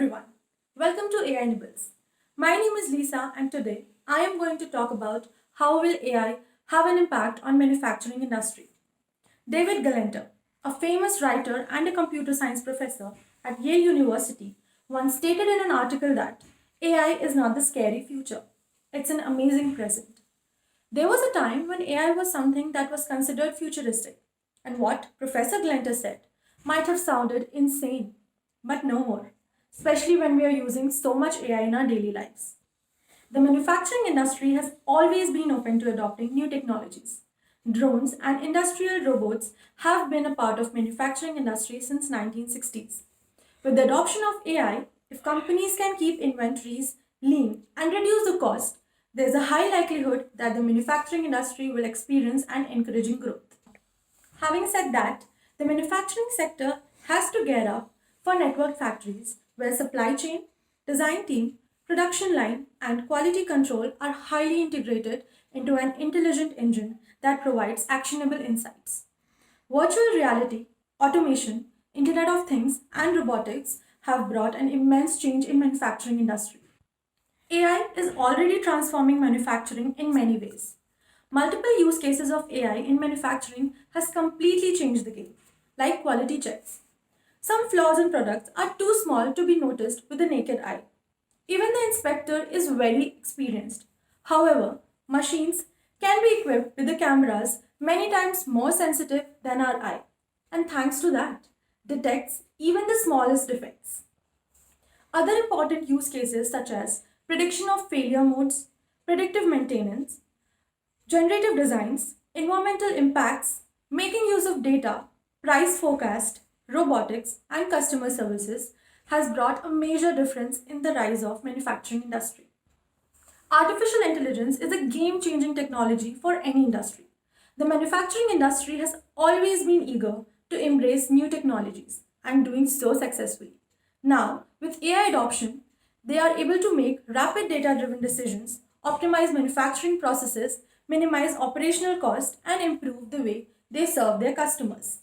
everyone, welcome to AI Nybbles. My name is Lisa and today I am going to talk about how will AI have an impact on manufacturing industry. David Galenter, a famous writer and a computer science professor at Yale University, once stated in an article that AI is not the scary future, it's an amazing present. There was a time when AI was something that was considered futuristic, and what Professor Glenter said might have sounded insane, but no more, especially when we are using so much AI in our daily lives. The manufacturing industry has always been open to adopting new technologies. Drones and industrial robots have been a part of manufacturing industry since 1960s. With the adoption of AI, if companies can keep inventories lean and reduce the cost, there is a high likelihood that the manufacturing industry will experience an encouraging growth. Having said that, the manufacturing sector has to gear up for network factories where supply chain, design team, production line, and quality control are highly integrated into an intelligent engine that provides actionable insights. Virtual reality, automation, Internet of Things, and robotics have brought an immense change in manufacturing industry. AI is already transforming manufacturing in many ways. Multiple use cases of AI in manufacturing has completely changed the game, like quality checks. Some flaws in products are too small to be noticed with the naked eye. Even the inspector is very experienced. However, machines can be equipped with the cameras many times more sensitive than our eye, and thanks to that, detects even the smallest defects. Other important use cases such as prediction of failure modes, predictive maintenance, generative designs, environmental impacts, making use of data, price forecast, robotics, and customer services has brought a major difference in the rise of manufacturing industry. Artificial intelligence is a game-changing technology for any industry. The manufacturing industry has always been eager to embrace new technologies and doing so successfully. Now, with AI adoption, they are able to make rapid data-driven decisions, optimize manufacturing processes, minimize operational cost, and improve the way they serve their customers.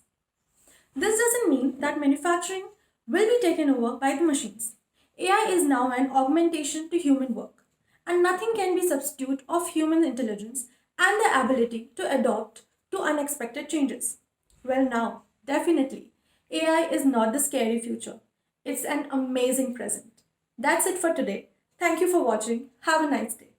This doesn't mean that manufacturing will be taken over by the machines. AI is now an augmentation to human work, and nothing can be substitute of human intelligence and the ability to adapt to unexpected changes. Well, now, definitely, AI is not the scary future. It's an amazing present. That's it for today. Thank you for watching. Have a nice day.